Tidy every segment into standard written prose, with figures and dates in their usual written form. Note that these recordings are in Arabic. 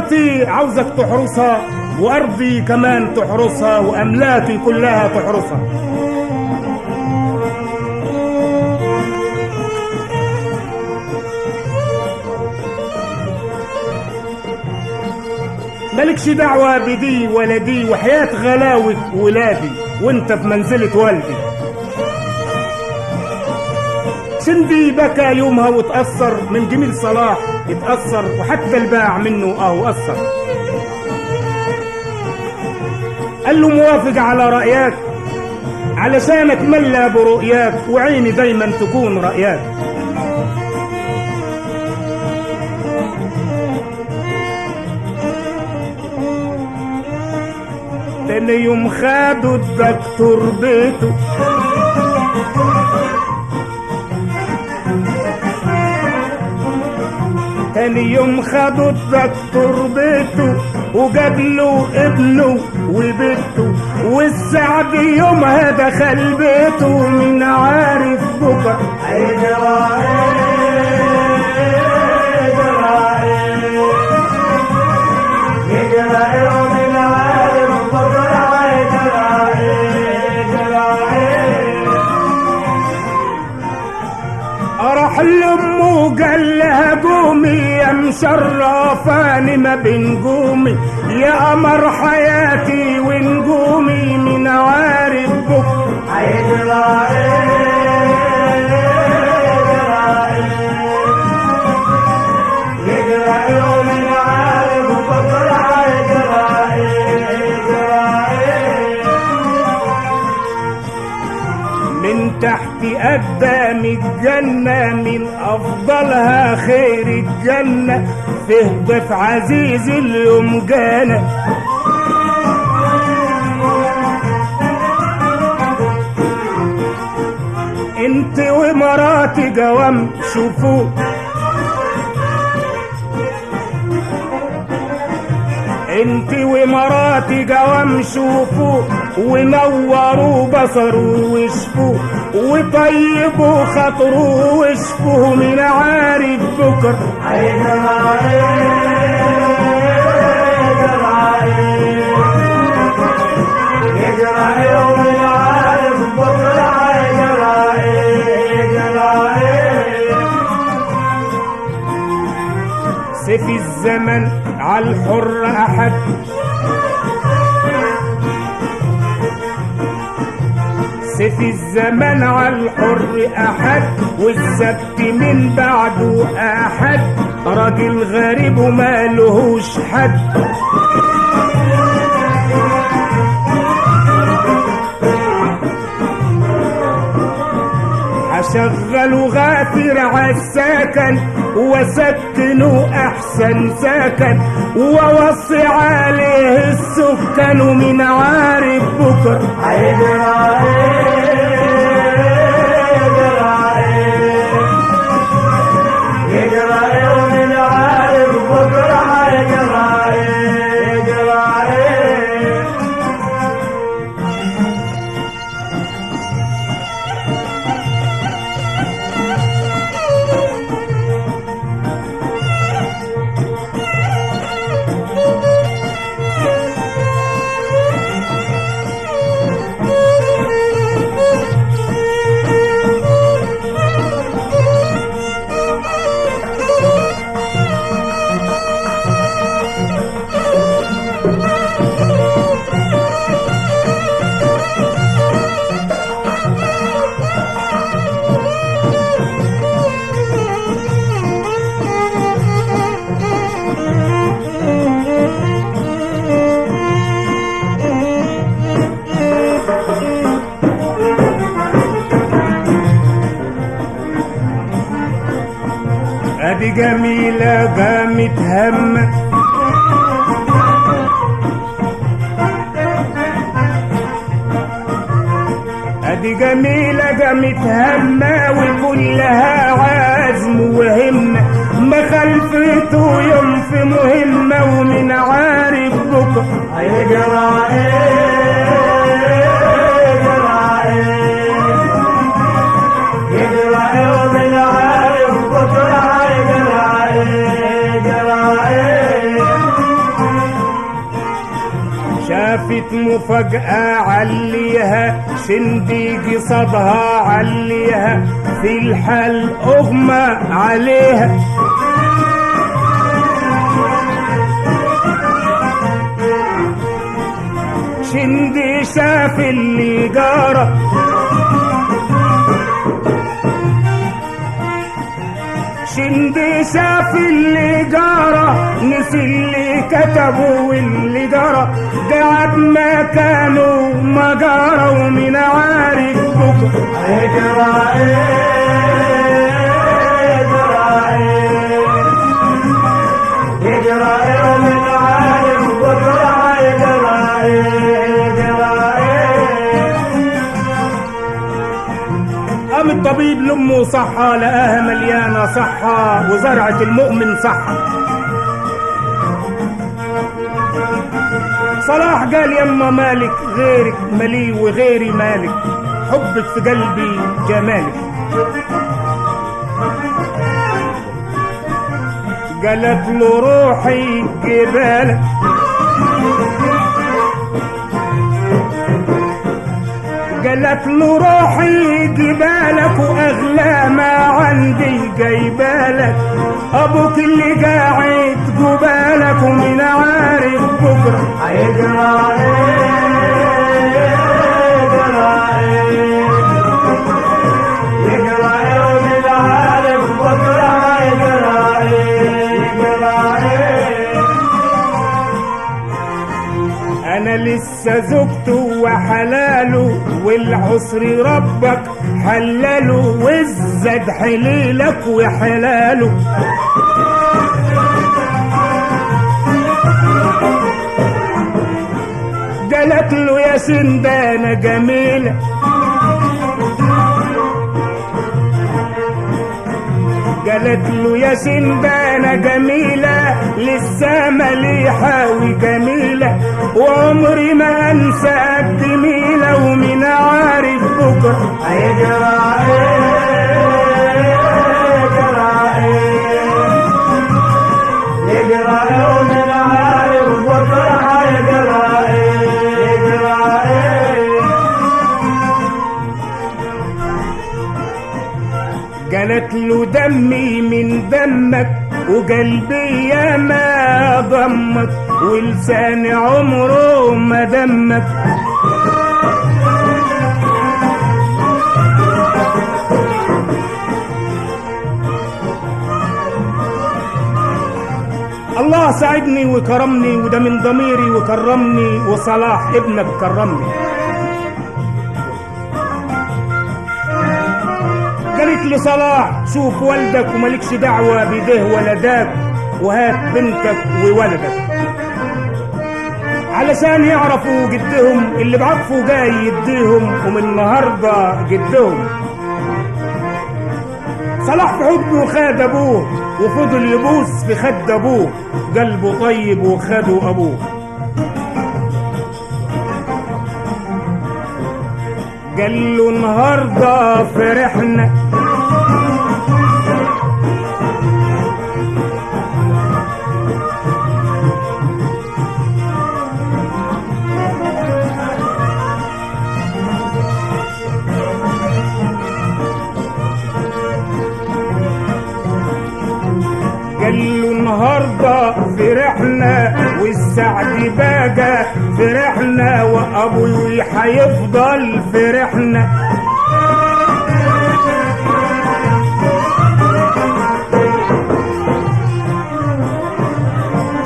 مراتي عاوزك تحرسها، وأرضي كمان تحرسها، وأملاكي كلها تحرسها. مالكش دعوة بدي ولا دي، وحياة غلاوة ولادي وانت في منزلة والدي. سندي بكى يومها وتأثر من جميل صلاح يتأثر، وحتى الباع منه أثر. قال له موافق على رأيك علشان اتملى برؤياك، وعيني دايما تكون رأياك. تاني يوم خدوا الدكتور بيته، تاني يوم خدوا الدكتور بيته، وجاب له ابنه وبيته، والسعد يومها دخل بيته، من عارف بكره هيجرى راح لامه وقال لها قومي يا مشرفاني ما بنقومي، يا قمر حياتي ونقومي، من عارف بكره هيجرى تحت قدام الجنة، من أفضلها خير الجنة، فيه ضيف عزيز اليوم جانا. انت ومراتي جوام شوفوه، انت ومراتي جوام شوفوا، ونوروا بصروا وشفوا، وطيبوا خاطروا وشفوا، من عارف بكره يجرى يوم العارف بكره سيف الزمن عالحر أحد، سيف الزمن عالحر أحد، والسبت من بعده أحد، راجل غريب وما لهوش حد. هشغلوا غافر عالسكن، وسكنوا احسن سكن، ووصي عليه السكن، ومن عارف بكره هيجرى يجرى ومن عارف بكره هيجرى ادي جميلة قامت همة، ادي جميلة قامت همة، وكلها عزم وهمة، ما خلفته يوم في مهمة، ومن عارف بكره هيجرى ومن عارف بكره هيجرى شافت مفاجأة عليها شندي قصدها عليها في الحال أغمى عليها شندي شاف اللي جرى شندي شاف اللي جرى نسي اللي كتبه واللي جرى قعد مكانه ما جرى ومن عارف بكره هيجرى يجرى ومن عارف بكره يجرى قام الطبيب لامه صحة لقاها مليانة صحة وزرعة المؤمن صحة صلاح قال يما مالك غيرك ملي وغيري مالك حبك في قلبي جمالك قالت له روحي جبالك قالت له روحي جبالك واغلى ما عندي جايبالك ابوك اللي قاعد جبالك ومن عارف بكره هيجرى يجرى ومن عارف بكره انا لسه زوجته وحلاله والعسر ربك حلله والزاد حليلك وحلاله قالت له يا سندانة جميلة قالت له يا سندانة جميلة لسه مليحة وجميلة وعمري ما انسى الجميلة ومن عارف بكره هيجرى يجرى ومن عارف بكره يجرى قالت له دمي من دمك وقلبي يا ما ضمك ولساني عمره ما دمك الله ساعدني وكرمني وده من ضميري وكرمني وصلاح ابنك كرمني قالت لي صلاح شوف والدك ومالكش دعوة بده ولا داك وهات بنتك وولدك علشان يعرفوا جدهم اللي بعطفه جاي يديهم ومن النهارده جدهم صلاح في حضنه خد ابوه وفضل يبوس في خد ابوه قلبه طيب وخده ابوه قال له النهارده فرحنا قال له النهارده فرحنا والسعد بقى فرحنا وابوي هيفضل فرحنا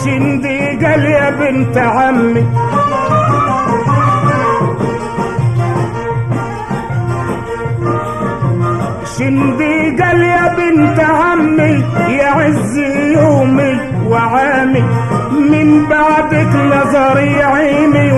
شندي قال يا بنت عمي شندي قال يا بنت عمي يا عز يومي وعامي من بعدك نظري عيني